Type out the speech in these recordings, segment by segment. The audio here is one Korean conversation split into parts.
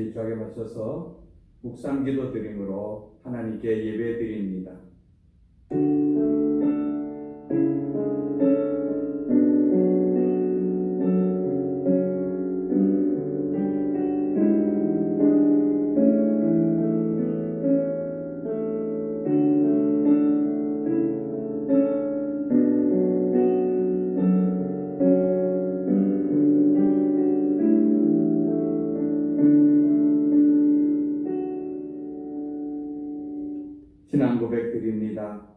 같이 주하게 맞춰서 묵상 기도 드림으로 하나님께 예배 드립니다. 신앙 고백 드립니다.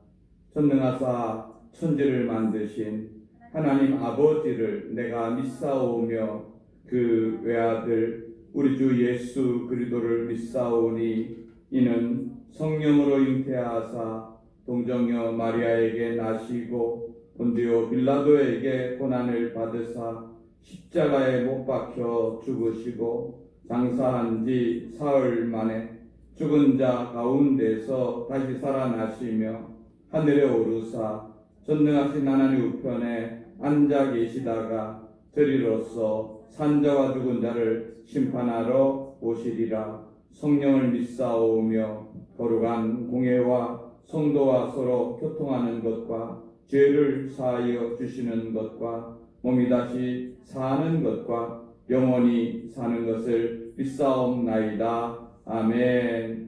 전능하사 천지를 만드신 하나님 아버지를 내가 믿사오며 그 외아들 우리 주 예수 그리스도를 믿사오니 이는 성령으로 잉태하사 동정녀 마리아에게 나시고 본디오 빌라도에게 고난을 받으사 십자가에 못 박혀 죽으시고 장사한 지 사흘 만에 죽은 자 가운데서 다시 살아나시며 하늘에 오르사 전능하신 하나님 우편에 앉아 계시다가 저리로서 산자와 죽은 자를 심판하러 오시리라. 성령을 믿사오며 거룩한 공회와 성도와 서로 교통하는 것과 죄를 사하여 주시는 것과 몸이 다시 사는 것과 영원히 사는 것을 믿사옵나이다. 아멘.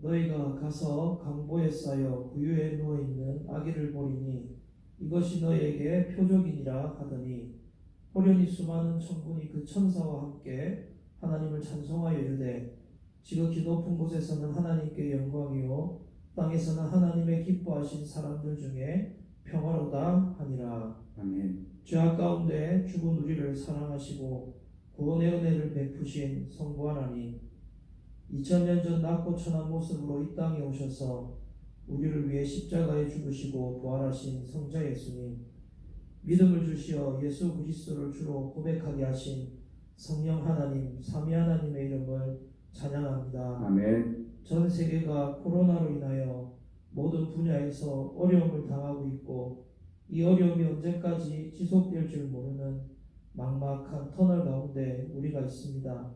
너희가 가서 강보에 쌓여 구유에 누워있는 아기를 보리니 이것이 너희에게 표적이니라 하더니 호련히 수많은 천군이 그 천사와 함께 하나님을 찬송하여 이르되 지극히 높은 곳에서는 하나님께 영광이요 땅에서는 하나님의 기뻐하신 사람들 중에 평화로다 하니라. 아멘. 죄악 가운데 죽은 우리를 사랑하시고 구원의 은혜를 베푸신 성부 하나님, 2000년 전 낮고 천한 모습으로 이 땅에 오셔서 우리를 위해 십자가에 죽으시고 부활하신 성자 예수님, 믿음을 주시어 예수 그리스도를 주로 고백하게 하신 성령 하나님, 삼위 하나님의 이름을 찬양합니다. 아멘. 전 세계가 코로나로 인하여 모든 분야에서 어려움을 당하고 있고 이 어려움이 언제까지 지속될 줄 모르는 막막한 터널 가운데 우리가 있습니다.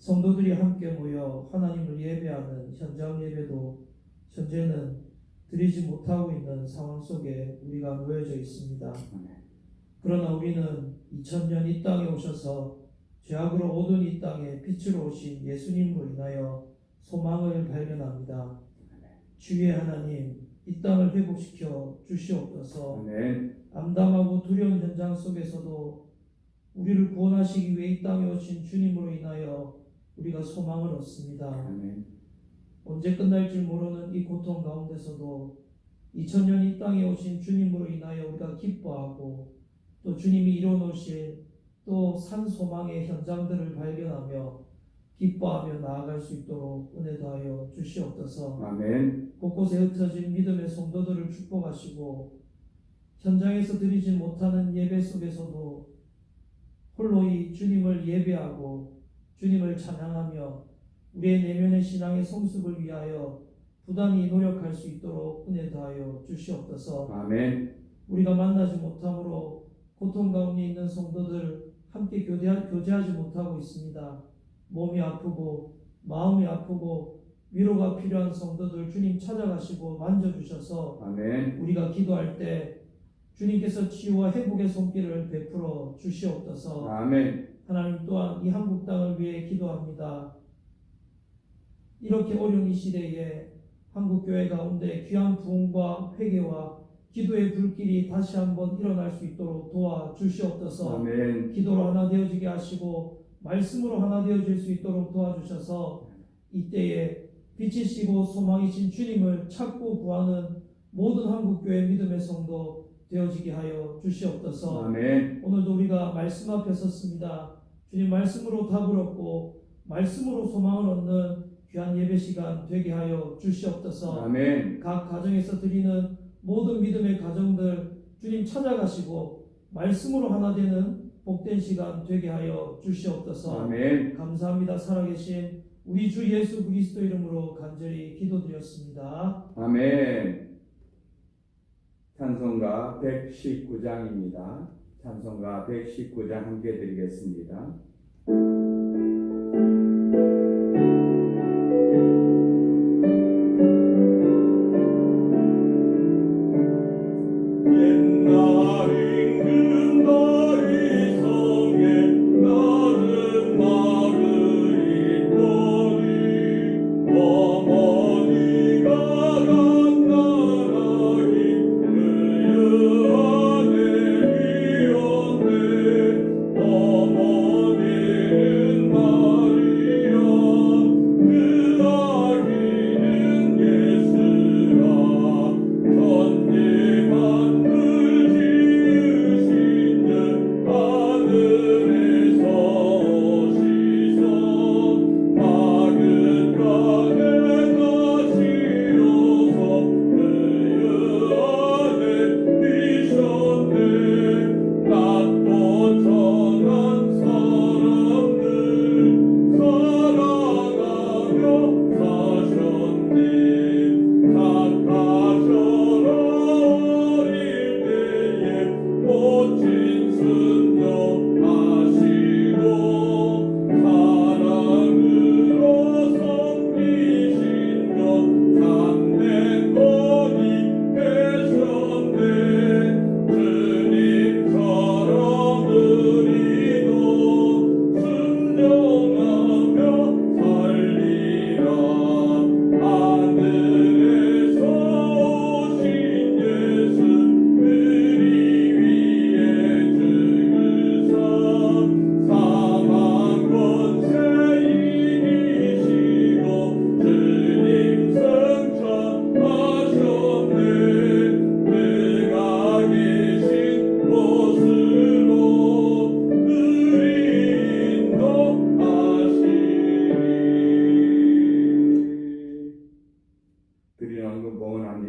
성도들이 함께 모여 하나님을 예배하는 현장 예배도 현재는 드리지 못하고 있는 상황 속에 우리가 놓여져 있습니다. 그러나 우리는 2000년 이 땅에 오셔서 죄악으로 어두운 이 땅에 빛으로 오신 예수님으로 인하여 소망을 발견합니다. 주의 하나님, 이 땅을 회복시켜 주시옵소서. 아멘. 암담하고 두려운 현장 속에서도 우리를 구원하시기 위해 이 땅에 오신 주님으로 인하여 우리가 소망을 얻습니다. 아멘. 언제 끝날 줄 모르는 이 고통 가운데서도 2000년 이 땅에 오신 주님으로 인하여 우리가 기뻐하고 또 주님이 이뤄놓으실 또 산 소망의 현장들을 발견하며 기뻐하며 나아갈 수 있도록 은혜 더하여 주시옵소서. 아멘. 곳곳에 흩어진 믿음의 성도들을 축복하시고 현장에서 드리지 못하는 예배 속에서도 홀로 이 주님을 예배하고 주님을 찬양하며 우리의 내면의 신앙의 성숙을 위하여 부단히 노력할 수 있도록 은혜 더하여 주시옵소서. 아멘. 우리가 만나지 못함으로 고통 가운데 있는 성도들 함께 교제하지 못하고 있습니다. 몸이 아프고 마음이 아프고 위로가 필요한 성도들 주님 찾아가시고 만져주셔서 아멘. 우리가 기도할 때 주님께서 치유와 회복의 손길을 베풀어 주시옵소서. 아멘. 하나님 또한 이 한국 땅을 위해 기도합니다. 이렇게 어려운 이 시대에 한국교회 가운데 귀한 부흥과 회개와 기도의 불길이 다시 한번 일어날 수 있도록 도와주시옵소서. 아멘. 기도로 하나 되어지게 하시고 말씀으로 하나 되어질 수 있도록 도와주셔서 이때에 빛이시고 소망이신 주님을 찾고 구하는 모든 한국교회 믿음의 성도 되어지게 하여 주시옵소서. 아멘. 오늘도 우리가 말씀 앞에 섰습니다. 주님 말씀으로 답을 얻고 말씀으로 소망을 얻는 귀한 예배 시간 되게 하여 주시옵소서. 아멘. 각 가정에서 드리는 모든 믿음의 가정들 주님 찾아가시고 말씀으로 하나 되는 복된 시간 되게 하여 주시옵소서. 아멘. 감사합니다. 살아계신 우리 주 예수 그리스도 이름으로 간절히 기도드렸습니다. 아멘. 찬송가 119장입니다. 찬송가 119장 함께 드리겠습니다.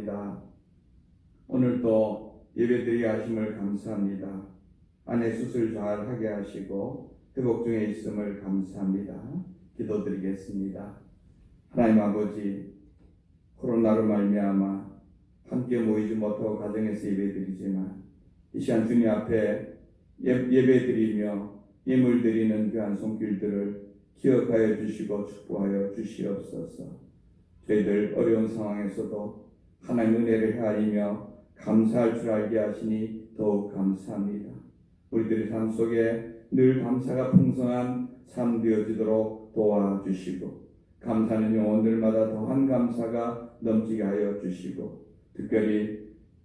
감사합니다. 오늘도 예배드리게 하심을 감사합니다. 아내 수술 잘 하게 하시고 회복 중에 있음을 감사합니다. 기도드리겠습니다. 하나님 아버지, 코로나로 말미암아 함께 모이지 못하고 가정에서 예배드리지만 이 시간 주님 앞에 예배드리며 예물드리는 귀한 손길들을 기억하여 주시고 축복하여 주시옵소서. 저희들 어려운 상황에서도 하나님 은혜를 헤아리며 감사할 줄 알게 하시니 더욱 감사합니다. 우리들의 삶 속에 늘 감사가 풍성한 삶 되어지도록 도와주시고 감사는 영혼들마다 더한 감사가 넘치게 하여 주시고 특별히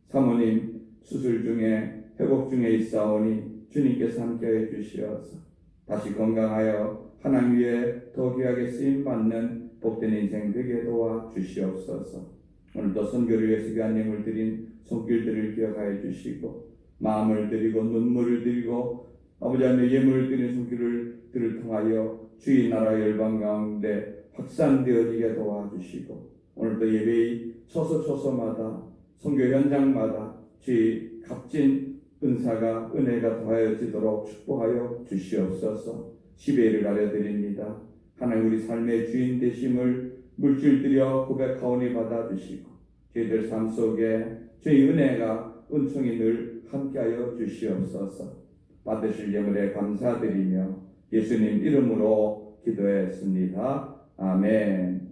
사모님 수술 중에 회복 중에 있사오니 주님께서 함께하여 주시어서 다시 건강하여 하나님 위에 더 귀하게 쓰임받는 복된 인생 되게 도와주시옵소서. 오늘도 선교를 위해서 귀한 예물 드린 손길들을 기억하여 주시고 마음을 드리고 눈물을 드리고 아버지 하나님 예물을 드린 손길들을 통하여 주의 나라 열방 가운데 확산되어지게 도와주시고 오늘도 예배의 초소초소마다 선교 현장마다 주의 값진 은사가 은혜가 더하여지도록 축복하여 주시옵소서. 10회를 가려드립니다. 하나님 우리 삶의 주인 되심을 물질들여 고백하오니 받아주시고 저희들 삶 속에 주의 은혜가 은총이 늘 함께하여 주시옵소서. 받으실 예물에 감사드리며 예수님 이름으로 기도했습니다. 아멘.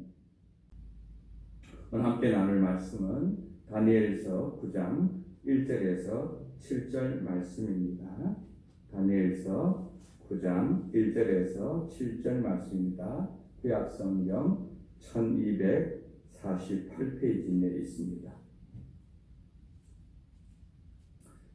오늘 함께 나눌 말씀은 다니엘서 9장 1절에서 7절 말씀입니다. 다니엘서 9장 1절에서 7절 말씀입니다. 구약성경 1248페이지에 있습니다.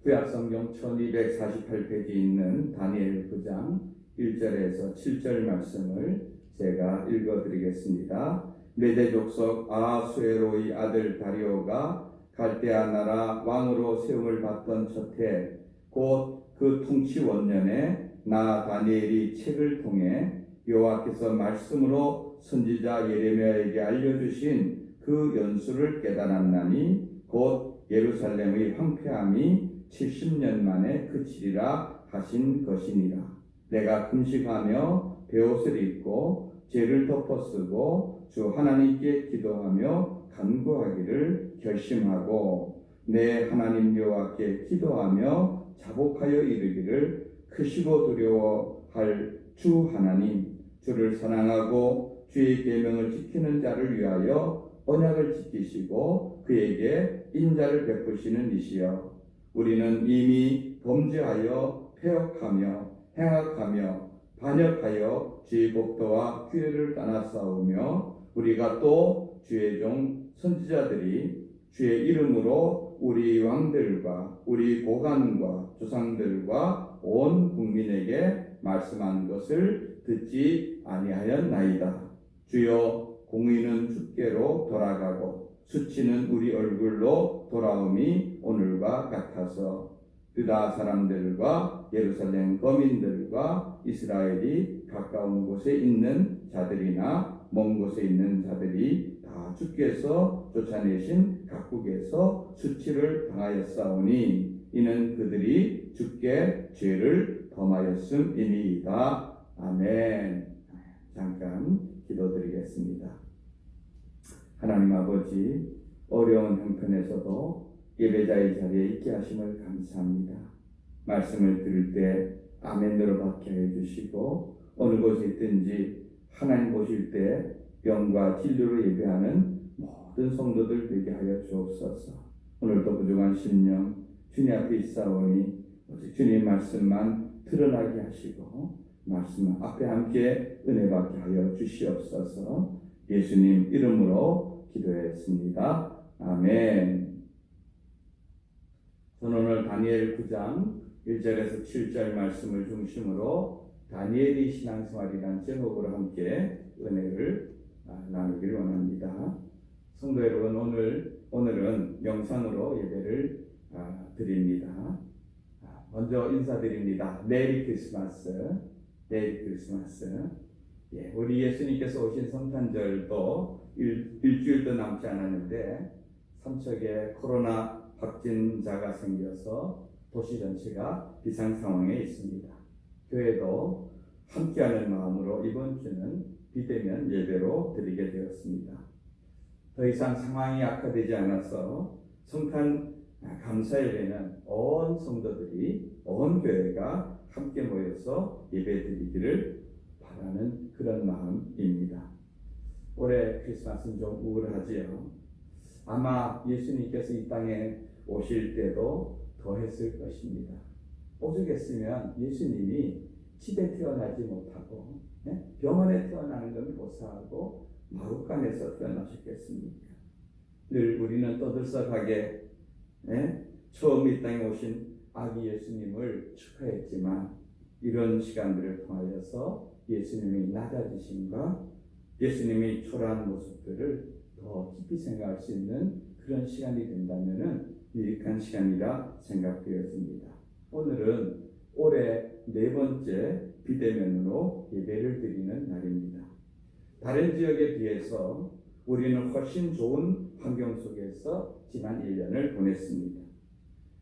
구약성경 1248페이지에 있는 다니엘 9장 1절에서 7절 말씀을 제가 읽어드리겠습니다. 메대 족속 아수에로의 아들 다리오가 갈대아 나라 왕으로 세움을 받던 첫해 곧 그 통치 원년에 나 다니엘이 책을 통해 여호와께서 말씀으로 선지자 예레미야에게 알려주신 그 연수를 깨달았나니 곧 예루살렘의 황폐함이 70년 만에 그치리라 하신 것이니라. 내가 금식하며 베옷을 입고 죄를 덮어쓰고 주 하나님께 기도하며 간구하기를 결심하고 내 하나님 여호와께 기도하며 자복하여 이르기를 크시고 두려워할 주 하나님 주를 사랑하고 주의 계명을 지키는 자를 위하여 언약을 지키시고 그에게 인자를 베푸시는 이시여 우리는 이미 범죄하여 패역하며 행악하며 반역하여 주의 법도와 규례를 떠나싸우며 우리가 또 주의 종 선지자들이 주의 이름으로 우리 왕들과 우리 고관과 조상들과 온 국민에게 말씀한 것을 듣지 아니하였나이다. 주여 공의는 주께로 돌아가고 수치는 우리 얼굴로 돌아옴이 오늘과 같아서 유다 사람들과 예루살렘 거민들과 이스라엘이 가까운 곳에 있는 자들이나 먼 곳에 있는 자들이 다 주께서 쫓아내신 각국에서 수치를 당하였사오니 이는 그들이 주께 죄를 범하였음이니이다. 아멘. 잠깐 기도드리겠습니다. 하나님 아버지, 어려운 형편에서도 예배자의 자리에 있게 하심을 감사합니다. 말씀을 들을 때 아멘으로 받게 해주시고 어느 곳에 있든지 하나님 보실 때 영과 진리로 예배하는 모든 성도들 되게 하여 주옵소서. 오늘도 부족한 심령 주님 앞에 있사오니 오직 주님 말씀만 드러나게 하시고 말씀 앞에 함께 은혜 받게 하여 주시옵소서. 예수님 이름으로 기도했습니다. 아멘. 저는 오늘 다니엘 9장 1절에서 7절 말씀을 중심으로 다니엘의 신앙생활이라는 제목으로 함께 은혜를 나누기를 원합니다. 성도 여러분, 오늘은 영상으로 예배를 드립니다. 먼저 인사드립니다. 메리 크리스마스. 메리 크리스마스. 예, 우리 예수님께서 오신 성탄절도 일주일도 남지 않았는데 삼척에 코로나 확진자가 생겨서 도시 전체가 비상 상황에 있습니다. 교회도 함께하는 마음으로 이번 주는 비대면 예배로 드리게 되었습니다. 더 이상 상황이 악화되지 않아서 성탄 감사 예배는 온 성도들이 온 교회가 함께 모여서 예배 드리기를 바라는 그런 마음입니다. 올해 크리스마스는 좀 우울하지요. 아마 예수님께서 이 땅에 오실 때도 더 했을 것입니다. 오죽했으면 예수님이 집에 태어나지 못하고 병원에 태어나는 건 고사하고 마구간에서 태어나셨겠습니까? 늘 우리는 떠들썩하게 처음 이 땅에 오신 아기 예수님을 축하했지만 이런 시간들을 통하여서 예수님이 낮아지심과 예수님이 초라한 모습들을 더 깊이 생각할 수 있는 그런 시간이 된다면 유익한 시간이라 생각되었습니다. 오늘은 올해 4번째 비대면으로 예배를 드리는 날입니다. 다른 지역에 비해서 우리는 훨씬 좋은 환경 속에서 지난 1년을 보냈습니다.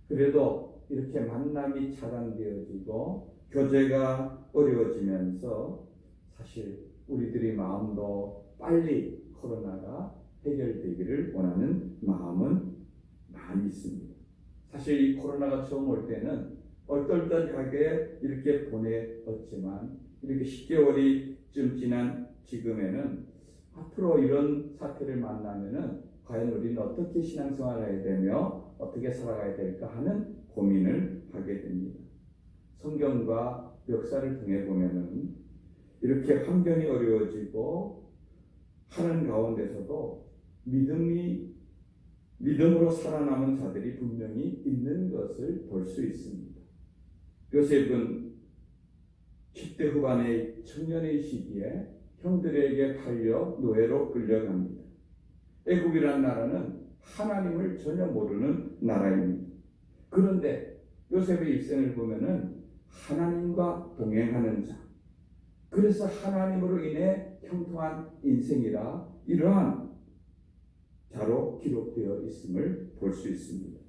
그래도 이렇게 만남이 차단되어지고 교제가 어려워지면서 사실 우리들의 마음도 빨리 코로나가 해결되기를 원하는 마음은 많이 있습니다. 사실 이 코로나가 처음 올 때는 얼떨떨하게 이렇게 보내었지만 이렇게 10개월이 지난 지금에는 앞으로 이런 사태를 만나면은 과연 우리는 어떻게 신앙생활을 해야 되며 어떻게 살아가야 될까 하는 고민을 하게 됩니다. 성경과 역사를 통해 보면은 이렇게 환경이 어려워지고 하는 가운데서도 믿음으로 살아남은 자들이 분명히 있는 것을 볼 수 있습니다. 요셉은 10대 후반의 청년의 시기에 형들에게 팔려 노예로 끌려갑니다. 애국이라는 나라는 하나님을 전혀 모르는 나라입니다. 그런데 요셉의 일생을 보면은 하나님과 동행하는 자, 그래서 하나님으로 인해 형통한 인생이라 이러한 자로 기록되어 있음을 볼 수 있습니다.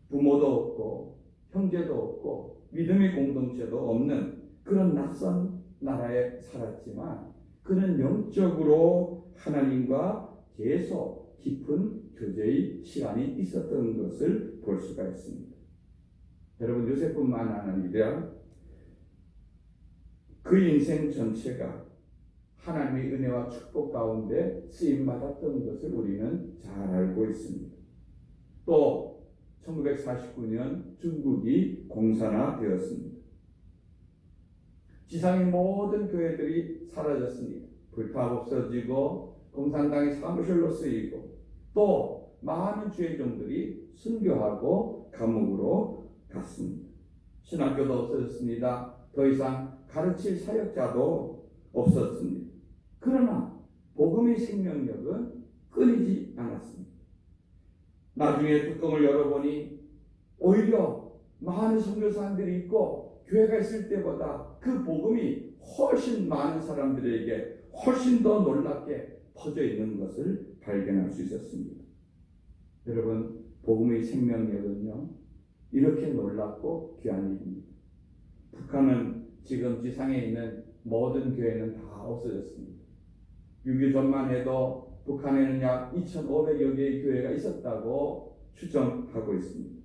부모도 없고 형제도 없고 믿음의 공동체도 없는 그런 낯선 나라에 살았지만 그는 영적으로 하나님과 계속 깊은 교제의 시간이 있었던 것을 볼 수가 있습니다. 여러분, 요셉뿐만 아니라 그 인생 전체가 하나님의 은혜와 축복 가운데 쓰임받았던 것을 우리는 잘 알고 있습니다. 또 1949년 중국이 공산화되었습니다. 지상의 모든 교회들이 사라졌습니다. 불법 없어지고 공산당의 사무실로 쓰이고 또 많은 주의종들이 순교하고 감옥으로 갔습니다. 신학교도 없어졌습니다. 더 이상 가르칠 사역자도 없었습니다. 그러나 복음의 생명력은 끊이지 않았습니다. 나중에 뚜껑을 열어보니 오히려 많은 선교사님들이 있고 교회가 있을 때보다 그 복음이 훨씬 많은 사람들에게 훨씬 더 놀랍게 퍼져 있는 것을 발견할 수 있었습니다. 여러분, 복음의 생명력은요, 이렇게 놀랍고 귀한 일입니다. 북한은 지금 지상에 있는 모든 교회는 다 없어졌습니다. 6.25 전만 해도 북한에는 약 2,500여 개의 교회가 있었다고 추정하고 있습니다.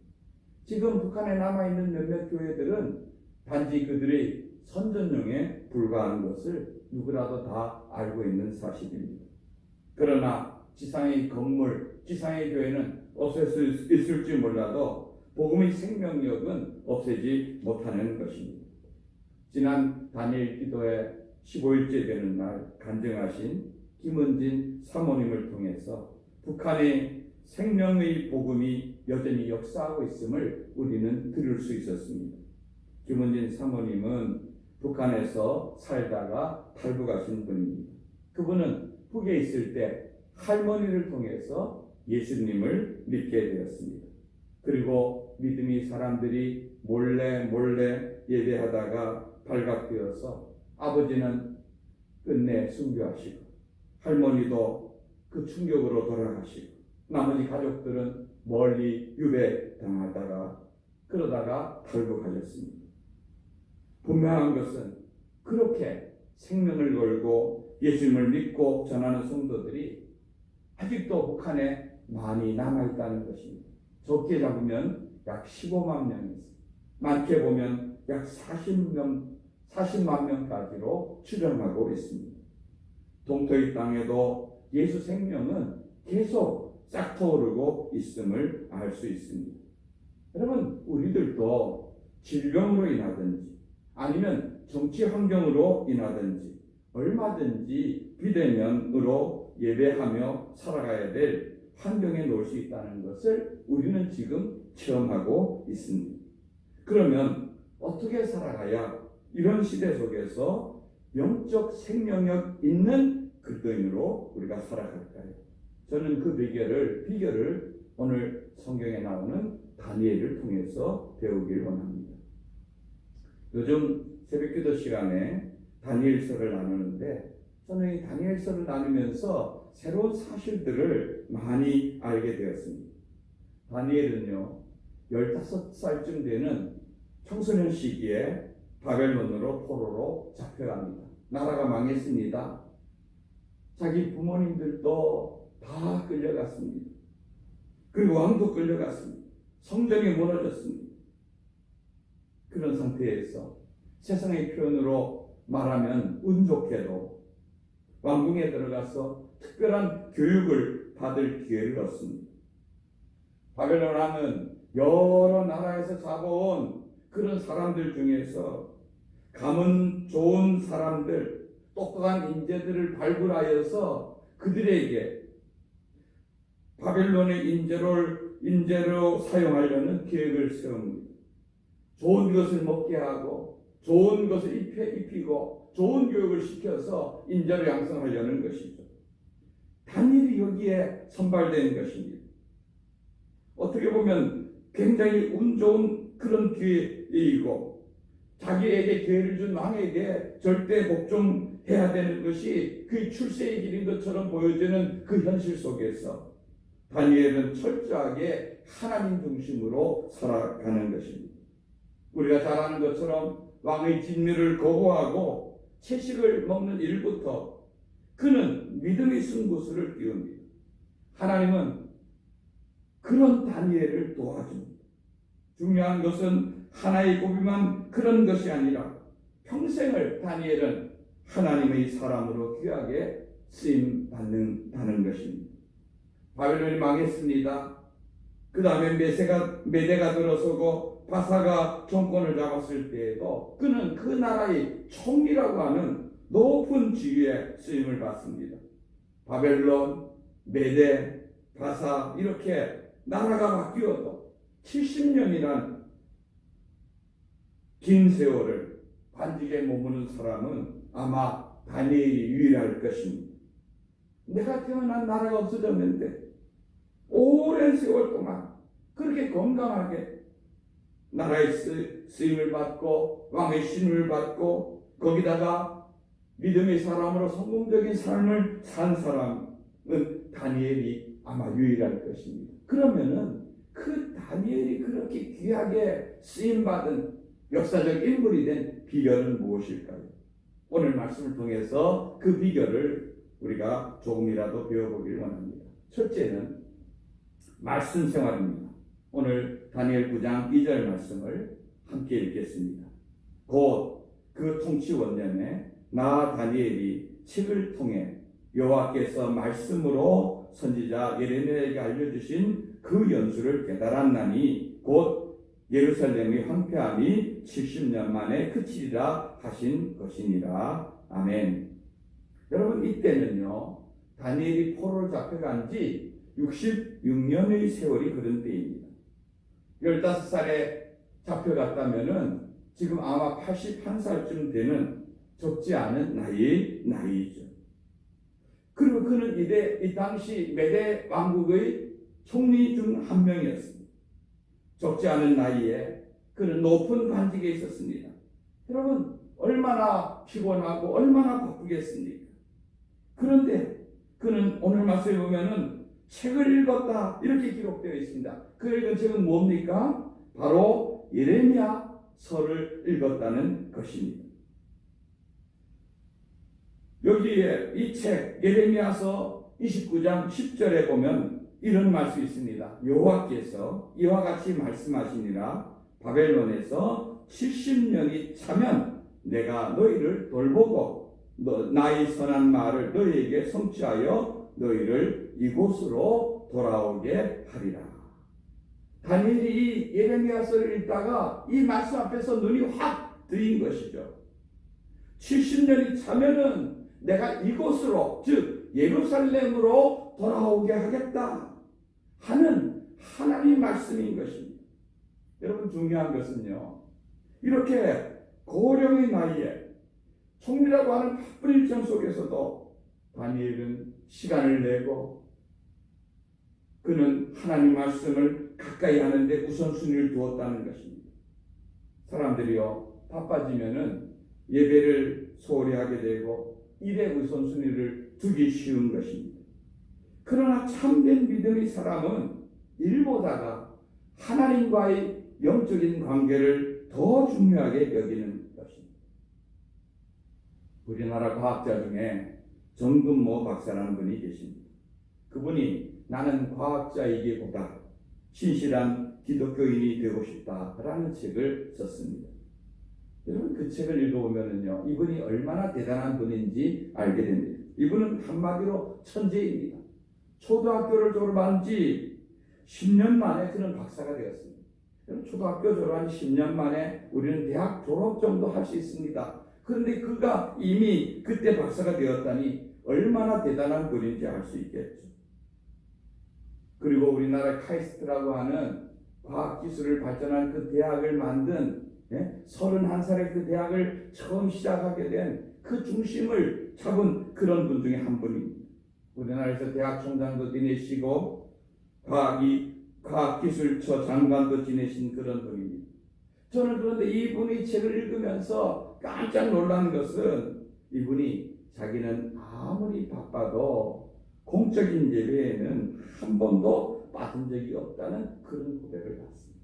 지금 북한에 남아있는 몇몇 교회들은 단지 그들의 선전용에 불과한 것을 누구라도 다 알고 있는 사실입니다. 그러나 지상의 건물, 지상의 교회는 없을 수 있을지 몰라도 복음의 생명력은 없애지 못하는 것입니다. 지난 단일 기도회 15일째 되는 날 간증하신 김은진 사모님을 통해서 북한의 생명의 복음이 여전히 역사하고 있음을 우리는 들을 수 있었습니다. 김은진 사모님은 북한에서 살다가 탈북하신 분입니다. 그분은 북에 있을 때 할머니를 통해서 예수님을 믿게 되었습니다. 그리고 믿음이 사람들이 몰래 예배하다가 발각되어서 아버지는 끝내 순교하시고 할머니도 그 충격으로 돌아가시고 나머지 가족들은 멀리 유배당하다가 그러다가 탈북하셨습니다. 분명한 것은 그렇게 생명을 걸고 예수님을 믿고 전하는 성도들이 아직도 북한에 많이 남아있다는 것입니다. 적게 잡으면 약 15만 명이 있습니다. 많게 보면 약 40만 명까지로 추정하고 있습니다. 동토의 땅에도 예수 생명은 계속 싹트오르고 있음을 알 수 있습니다. 여러분, 우리들도 질병으로 인하든지 아니면 정치 환경으로 인하든지 얼마든지 비대면으로 예배하며 살아가야 될 환경에 놓을 수 있다는 것을 우리는 지금 체험하고 있습니다. 그러면 어떻게 살아가야 이런 시대 속에서 영적 생명력 있는 그리스도인으로 우리가 살아갈까요? 저는 그 비결을 오늘 성경에 나오는 다니엘을 통해서 배우길 원합니다. 요즘 새벽기도 시간에 다니엘서를 나누는데 저는 이 다니엘서를 나누면서 새로운 사실들을 많이 알게 되었습니다. 다니엘은요 15살쯤 되는 청소년 시기에 바벨론으로 포로로 잡혀갑니다. 나라가 망했습니다. 자기 부모님들도 다 끌려갔습니다. 그리고 왕도 끌려갔습니다. 성전이 무너졌습니다. 그런 상태에서 세상의 표현으로 말하면 운 좋게도 왕궁에 들어가서 특별한 교육을 받을 기회를 얻습니다. 바벨론 하면 여러 나라에서 잡아온 그런 사람들 중에서 가문 좋은 사람들, 똑똑한 인재들을 발굴하여서 그들에게 바벨론의 인재로 사용하려는 계획을 세웁니다. 좋은 것을 먹게 하고 좋은 것을 입히고 좋은 교육을 시켜서 인재로 양성하려는 것이죠. 다니엘이 여기에 선발된 것입니다. 어떻게 보면 굉장히 운 좋은 그런 기회이고 자기에게 기회를 준 왕에게 절대 복종해야 되는 것이 그 출세의 길인 것처럼 보여지는 그 현실 속에서 다니엘은 철저하게 하나님 중심으로 살아가는 것입니다. 우리가 잘 아는 것처럼 왕의 진미를 거부하고 채식을 먹는 일부터 그는 믿음의 승부수를 띄웁니다. 하나님은 그런 다니엘을 도와줍니다. 중요한 것은 하나의 고비만 그런 것이 아니라 평생을 다니엘은 하나님의 사람으로 귀하게 쓰임받는다는 것입니다. 바벨론이 망했습니다. 그 다음에 메대가 들어서고 바사가 정권을 잡았을 때에도 그는 그 나라의 총리라고 하는 높은 지위에 쓰임을 받습니다. 바벨론, 메대, 바사 이렇게 나라가 바뀌어도 70년이란 긴 세월을 관직에 머무는 사람은 아마 다니엘이 유일할 것입니다. 내가 태어난 나라가 없어졌는데 오랜 세월 동안 그렇게 건강하게 나라의 쓰임을 받고 왕의 신임을 받고 거기다가 믿음의 사람으로 성공적인 삶을 산 사람은 다니엘이 아마 유일할 것입니다. 그러면은 그 다니엘이 그렇게 귀하게 쓰임받은 역사적 인물이 된 비결은 무엇일까요? 오늘 말씀을 통해서 그 비결을 우리가 조금이라도 배워보길 원합니다. 첫째는 말씀 생활입니다. 오늘 다니엘 9장 2절 말씀을 함께 읽겠습니다. 곧 그 통치 원년에 나 다니엘이 책을 통해 여호와께서 말씀으로 선지자 예레미야에게 알려주신 그 연수를 깨달았나니 곧 예루살렘의 황폐함이 70년 만에 그치리라 하신 것이니라. 아멘. 여러분, 이때는요 다니엘이 포로로 잡혀간 지 66년의 세월이 흐른 때입니다. 15살에 잡혀갔다면은 지금 아마 81살쯤 되는 적지 않은 나이죠. 그리고 그는 이 당시 메대 왕국의 총리 중 한 명이었습니다. 적지 않은 나이에 그는 높은 관직에 있었습니다. 여러분, 얼마나 피곤하고 얼마나 바쁘겠습니까? 그런데 그는 오늘 말씀에 보면은 책을 읽었다 이렇게 기록되어 있습니다. 그 읽은 책은 뭡니까? 바로 예레미야서를 읽었다는 것입니다. 여기에 이 책 예레미야서 29장 10절에 보면 이런 말씀이 있습니다. 여호와께서 이와 같이 말씀하시니라. 바벨론에서 70년이 차면 내가 너희를 돌보고 나의 선한 말을 너희에게 성취하여 너희를 이곳으로 돌아오게 하리라. 다니엘이 이 예레미야서를 읽다가 이 말씀 앞에서 눈이 확 뜨인 것이죠. 70년이 차면은 내가 이곳으로, 즉 예루살렘으로 돌아오게 하겠다 하는 하나님의 말씀인 것입니다. 여러분, 중요한 것은요, 이렇게 고령의 나이에 총리라고 하는 바쁜 일정 속에서도 다니엘은 시간을 내고 그는 하나님 말씀을 가까이 하는데 우선순위를 두었다는 것입니다. 사람들이요, 바빠지면은 예배를 소홀히 하게 되고 일에 우선순위를 두기 쉬운 것입니다. 그러나 참된 믿음의 사람은 일보다가 하나님과의 영적인 관계를 더 중요하게 여기는 것입니다. 우리나라 과학자 중에 정근모 박사라는 분이 계십니다. 그분이 나는 과학자이기보다 신실한 기독교인이 되고 싶다라는 책을 썼습니다. 여러분, 그 책을 읽어보면요, 이분이 얼마나 대단한 분인지 알게 됩니다. 이분은 한마디로 천재입니다. 초등학교를 졸업한 지 10년 만에 그는 박사가 되었습니다. 초등학교 졸업한 10년 만에 우리는 대학 졸업 정도 할 수 있습니다. 그런데 그가 이미 그때 박사가 되었다니 얼마나 대단한 분인지 알 수 있겠죠. 그리고 우리나라 카이스트라고 하는 과학기술을 발전한 그 대학을 만든 31살에 그 대학을 처음 시작하게 된 그 중심을 잡은 그런 분 중에 한 분입니다. 우리나라에서 대학 총장도 지내시고 과학기술처 장관도 지내신 그런 분입니다. 저는 그런데 이분의 책을 읽으면서 깜짝 놀란 것은 이분이 자기는 아무리 바빠도 공적인 예배에는 한 번도 빠진 적이 없다는 그런 고백을 받습니다.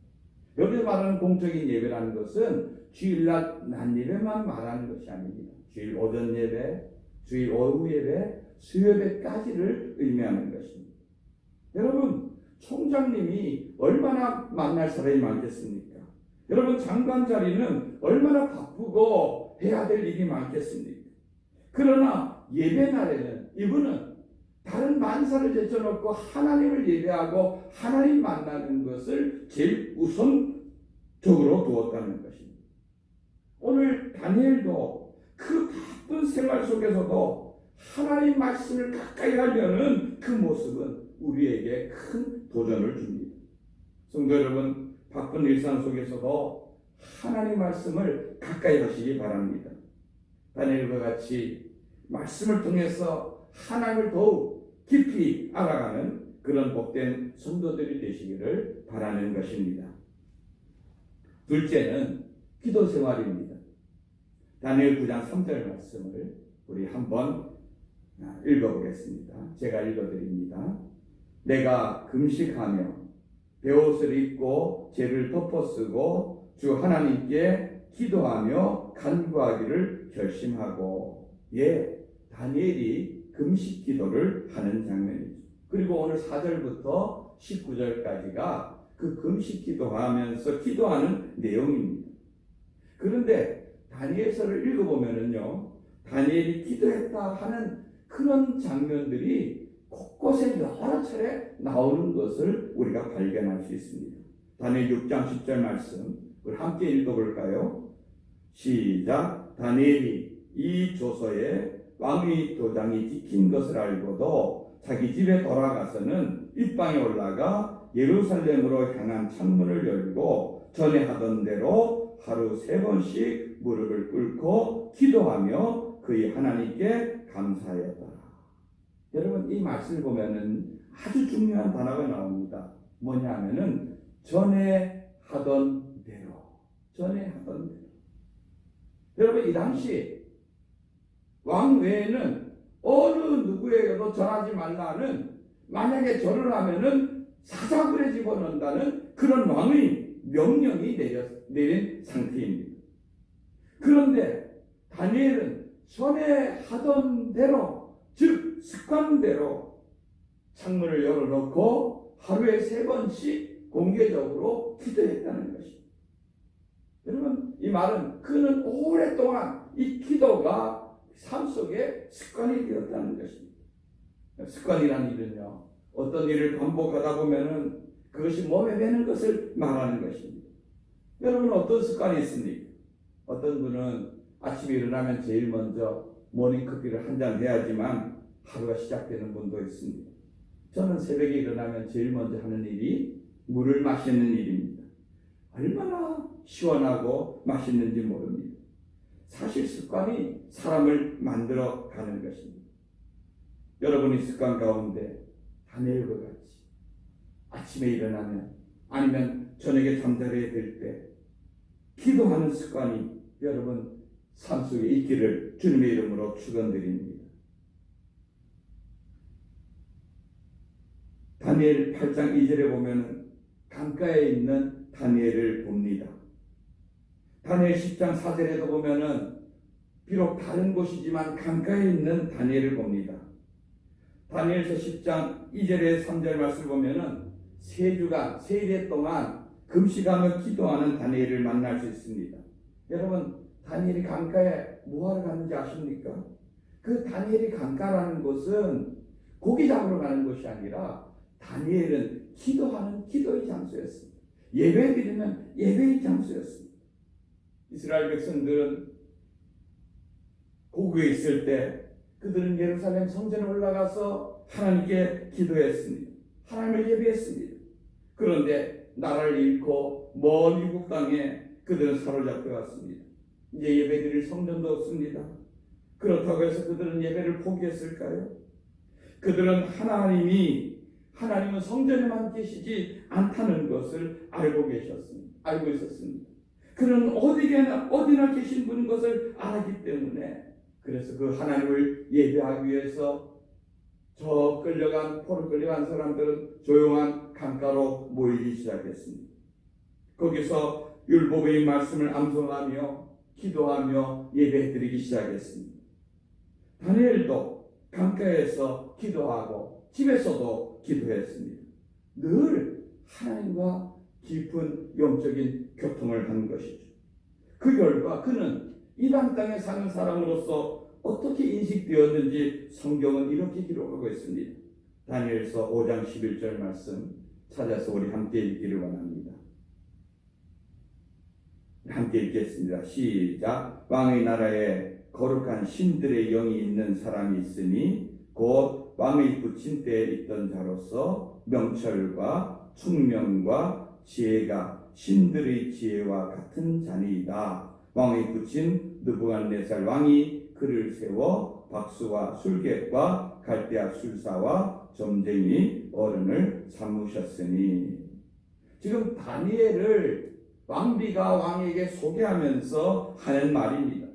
여기서 말하는 공적인 예배라는 것은 주일날 낮 예배만 말하는 것이 아닙니다. 주일 오전 예배, 주일 오후 예배, 수요예배까지를 의미하는 것입니다. 여러분, 총장님이 얼마나 만날 사람이 많겠습니까? 여러분, 장관 자리는 얼마나 바쁘고 해야 될 일이 많겠습니까? 그러나 예배 날에는 이분은 다른 만사를 제쳐놓고 하나님을 예배하고 하나님 만나는 것을 제일 우선적으로 두었다는 것입니다. 오늘 다니엘도 그 바쁜 생활 속에서도 하나님 말씀을 가까이 하려는 그 모습은 우리에게 큰 도전을 줍니다. 성도 여러분, 바쁜 일상 속에서도 하나님 말씀을 가까이 하시기 바랍니다. 다니엘과 같이 말씀을 통해서 하나님을 더욱 깊이 알아가는 그런 복된 성도들이 되시기를 바라는 것입니다. 둘째는 기도 생활입니다. 다니엘 9장 3절 말씀을 우리 한번 읽어보겠습니다. 제가 읽어드립니다. 내가 금식하며 베옷을 입고 죄를 덮어쓰고 주 하나님께 기도하며 간구하기를 결심하고, 다니엘이 금식 기도를 하는 장면이죠. 그리고 오늘 4절부터 19절까지가 그 금식 기도하면서 기도하는 내용입니다. 그런데 다니엘서를 읽어보면은요, 다니엘이 기도했다 하는 그런 장면들이 곳곳에 여러 차례 나오는 것을 우리가 발견할 수 있습니다. 다니엘 6장 10절 말씀 우리 함께 읽어볼까요? 시작. 다니엘이 이 조서에 왕의 도장이 찍힌 것을 알고도 자기 집에 돌아가서는 윗방에 올라가 예루살렘으로 향한 창문을 열고 전에 하던 대로 하루 3번씩 무릎을 꿇고 기도하며 그의 하나님께 감사하였다. 여러분, 이 말씀을 보면은 아주 중요한 단어가 나옵니다. 뭐냐 하면은 전에 하던 대로. 여러분, 이 당시 왕 외에는 어느 누구에게도 전하지 말라는 만약에 절을 하면은 사자굴에 집어넣는다는 그런 왕의 명령이 내린 상태입니다. 그런데 다니엘은 전에 하던 대로, 즉 습관대로 창문을 열어놓고 하루에 3번씩 공개적으로 기도했다는 것입니다. 여러분, 이 말은 그는 오랫동안 이 기도가 삶 속에 습관이 되었다는 것입니다. 습관이라는 일은요, 어떤 일을 반복하다 보면은 그것이 몸에 배는 것을 말하는 것입니다. 여러분, 어떤 습관이 있습니까? 어떤 분은 아침에 일어나면 제일 먼저 모닝커피를 한 잔 해야지만 하루가 시작되는 분도 있습니다. 저는 새벽에 일어나면 제일 먼저 하는 일이 물을 마시는 일입니다. 얼마나 시원하고 맛있는지 모릅니다. 사실 습관이 사람을 만들어 가는 것입니다. 여러분의 습관 가운데 다니엘과 같이 아침에 일어나면 아니면 저녁에 잠자리에 들 때 기도하는 습관이 여러분 삶 속에 있기를 주님의 이름으로 축원드립니다. 다니엘 8장 2절에 보면 강가에 있는 다니엘을 봅니다. 다니엘 10장 4절에도 보면은 비록 다른 곳이지만 강가에 있는 다니엘을 봅니다. 다니엘서 10장 2절에 3절 말씀을 보면은 3주간 3일 동안 금식하며 기도하는 다니엘을 만날 수 있습니다. 여러분, 다니엘이 강가에 뭐하러 갔는지 아십니까? 그 다니엘이 강가라는 곳은 고기 잡으러 가는 곳이 아니라 다니엘은 기도하는 기도의 장소였습니다. 예배 드리는 예배의 장소였습니다. 이스라엘 백성들은 고국에 있을 때 그들은 예루살렘 성전에 올라가서 하나님께 기도했습니다. 하나님을 예배했습니다. 그런데 나라를 잃고 먼 이국 땅에 그들은 사로잡혀갔습니다. 이제 예배 드릴 성전도 없습니다. 그렇다고 해서 그들은 예배를 포기했을까요? 그들은 하나님은 성전에만 계시지 않다는 것을 알고 있었습니다. 그는 어디나 계신 분인 것을 알았기 때문에 그래서 그 하나님을 예배하기 위해서 포로 끌려간 사람들은 조용한 강가로 모이기 시작했습니다. 거기서 율법의 말씀을 암송하며 기도하며 예배드리기 시작했습니다. 다니엘도 강가에서 기도하고 집에서도 기도했습니다. 늘 하나님과 깊은 영적인 교통을 하는 것이죠. 그 결과 그는 이방 땅에 사는 사람으로서 어떻게 인식되었는지 성경은 이렇게 기록하고 있습니다. 다니엘서 5장 11절 말씀 찾아서 우리 함께 읽기를 원합니다. 함께 읽겠습니다. 시작. 왕의 나라에 거룩한 신들의 영이 있는 사람이 있으니 곧 왕의 붙인 때에 있던 자로서 명철과 총명과 지혜가 신들의 지혜와 같은 자니이다. 왕의 붙인 느부갓네살 왕이 그를 세워 박수와 술객과 갈대아 술사와 점쟁이 어른을 삼으셨으니. 지금 다니엘을 왕비가 왕에게 소개하면서 하는 말입니다.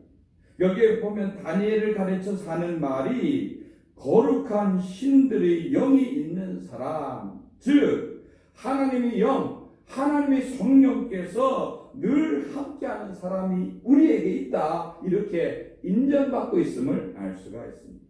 여기에 보면 다니엘을 가르쳐서 하는 말이 거룩한 신들의 영이 있는 사람, 즉 하나님의 영, 하나님의 성령께서 늘 함께하는 사람이 우리에게 있다, 이렇게 인정받고 있음을 알 수가 있습니다.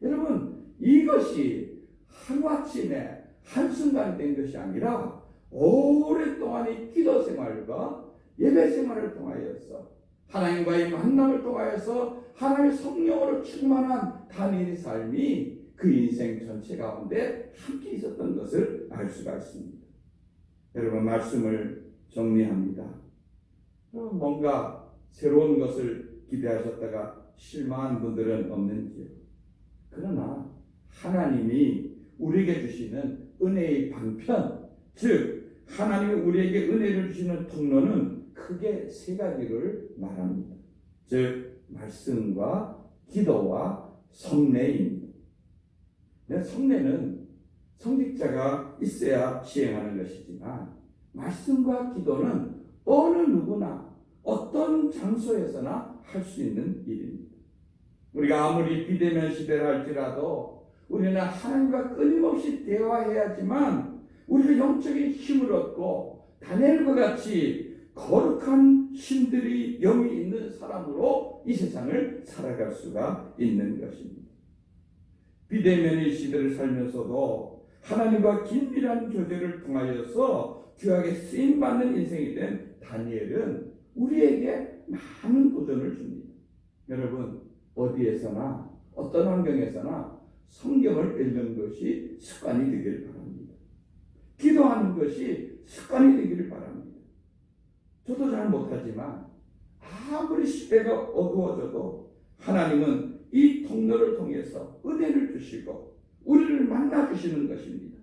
여러분, 이것이 하루아침에 한순간 된 것이 아니라 오랫동안의 기도 생활과 예배 생활을 통하여서 하나님과의 만남을 통하여서 하나님의 성령으로 충만한 다니엘의 삶이 그 인생 전체 가운데 함께 있었던 것을 알 수가 있습니다. 여러분, 말씀을 정리합니다. 뭔가 새로운 것을 기대하셨다가 실망한 분들은 없는지요? 그러나 하나님이 우리에게 주시는 은혜의 방편, 즉 하나님이 우리에게 은혜를 주시는 통로는 크게 3가지를 말합니다. 즉 말씀과 기도와 성례입니다. 성례는 성직자가 있어야 시행하는 것이지만 말씀과 기도는 어느 누구나 어떤 장소에서나 할 수 있는 일입니다. 우리가 아무리 비대면 시대를 할지라도 우리는 하나님과 끊임없이 대화해야지만 우리가 영적인 힘을 얻고 다니엘과 같이 거룩한 신들이 영이 있는 사람으로 이 세상을 살아갈 수가 있는 것입니다. 비대면의 시대를 살면서도 하나님과 긴밀한 교제를 통하여서 귀하게 쓰임받는 인생이 된 다니엘은 우리에게 많은 도전을 줍니다. 여러분, 어디에서나 어떤 환경에서나 성경을 읽는 것이 습관이 되기를 바랍니다. 기도하는 것이 습관이 되기를 바랍니다. 저도 잘 못하지만 아무리 시대가 어두워져도 하나님은 이 통로를 통해서 은혜를 주시고 우리를 만나주시는 것입니다.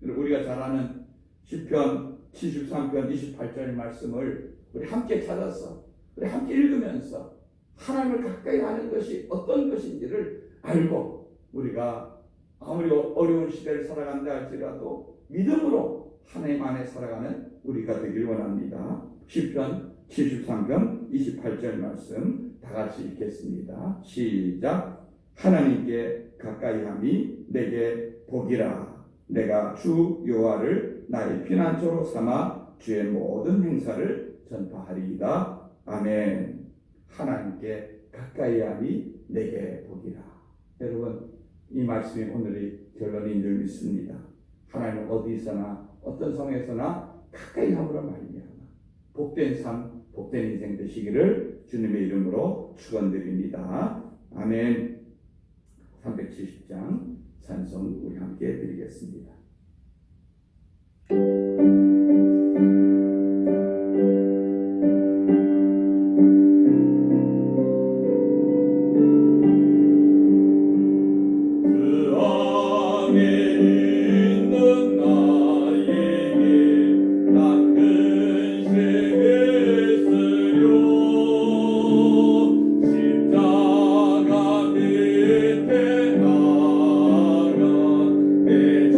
우리가 잘 아는 시편 73편 28절 말씀을 우리 함께 찾아서 우리 함께 읽으면서 하나님을 가까이 하는 것이 어떤 것인지를 알고 우리가 아무리 어려운 시대를 살아간다 할지라도 믿음으로 하나님 안에 살아가는 우리가 되길 원합니다. 시편 73편 28절 말씀 다 같이 읽겠습니다. 시작. 하나님께 가까이함이 내게 복이라. 내가 주 여호와를 나의 피난처로 삼아 주의 모든 행사를 전파하리이다. 아멘. 하나님께 가까이함이 내게 복이라. 여러분, 이 말씀이 오늘의 결론인 줄 믿습니다. 하나님 어디 있으나 어떤 상황에서나 가까이 함으로 말미암아 복된 삶, 복된 인생 되시기를 주님의 이름으로 축원드립니다. 아멘. 370장 찬송 우리 함께 드리겠습니다. 십자가 밑에 나가 내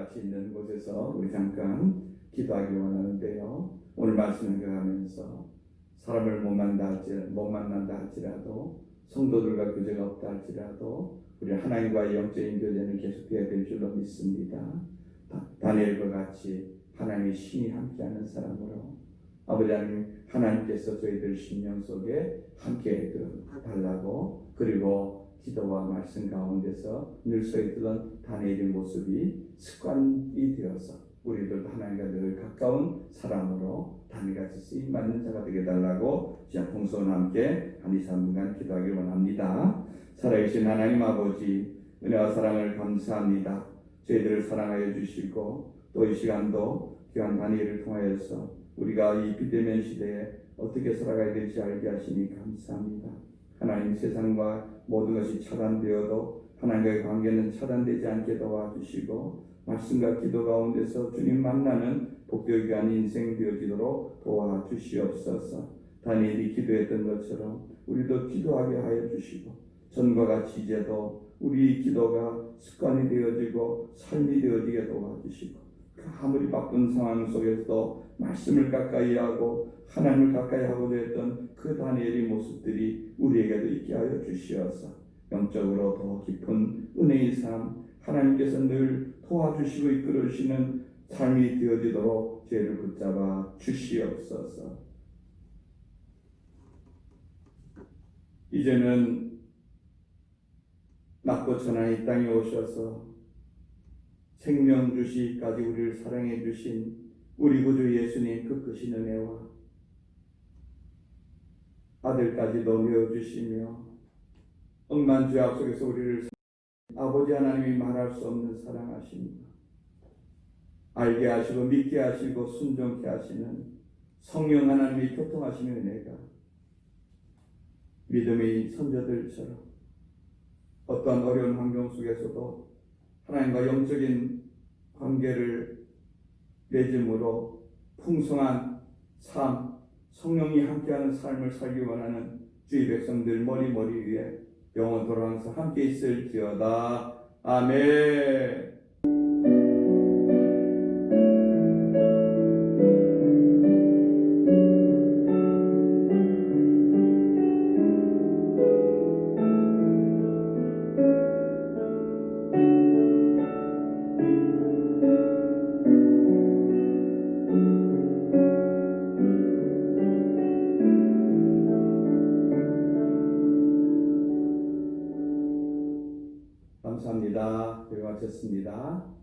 같이 있는 곳에서 우리 잠깐 기도하기 원하는데요. 오늘 말씀을 가면서 사람을 못 만난다 할지라도 성도들과 교제가 없다 할지라도 우리 하나님과의 영적인 교제는 계속해야 될 줄로 믿습니다. 다니엘과 같이 하나님의 신이 함께하는 사람으로 아버지 하나님, 하나님께서 저희들 심령 속에 함께 달라고, 그리고 기도와 말씀 가운데서 늘 서있던 다니엘의 모습이 습관이 되어서 우리들도 하나님과 늘 가까운 사람으로 다니엘같이 쓰임받는 자가 되게 달라고 지금 봉선과 함께 한 2, 3분간 기도하기 원합니다. 살아계신 하나님 아버지, 은혜와 사랑을 감사합니다. 저희들을 사랑하여 주시고 또 이 시간도 귀한 다니엘을 통하여서 우리가 이 비대면 시대에 어떻게 살아가야 될지 알게 하시니 감사합니다. 하나님, 세상과 모든 것이 차단되어도 하나님과의 관계는 차단되지 않게 도와주시고 말씀과 기도 가운데서 주님 만나는 복되고 귀한 인생 되어지도록 도와주시옵소서. 다니엘이 기도했던 것처럼 우리도 기도하게 하여 주시고 전과 같이 이제도 우리 기도가 습관이 되어지고 삶이 되어지게 도와주시고 아무리 바쁜 상황 속에서도 말씀을 가까이 하고 하나님을 가까이 하고자 했던 그 다니엘의 모습들이 우리에게도 있게 하여 주시어서 영적으로 더 깊은 은혜의 삶, 하나님께서 늘 도와주시고 이끌어주시는 삶이 되어지도록 죄를 붙잡아 주시옵소서. 이제는 낮고 천한 이 땅에 오셔서 생명 주시기까지 우리를 사랑해 주신 우리 구주 예수님 그 크신 은혜와 아들까지도 내어주시며 억만 죄악 속에서 우리를 아버지 하나님이 말할 수 없는 사랑하십니다. 알게 하시고 믿게 하시고 순종케 하시는 성령 하나님이 교통하시는 은혜가 믿음의 선조들처럼 어떤 어려운 환경 속에서도 하나님과 영적인 관계를 맺음으로 풍성한 삶, 성령이 함께하는 삶을 살기 원하는 주의 백성들 머리 위에 영원토록 항상 함께 있을지어다. 아멘. 감사합니다. 교회 마쳤습니다.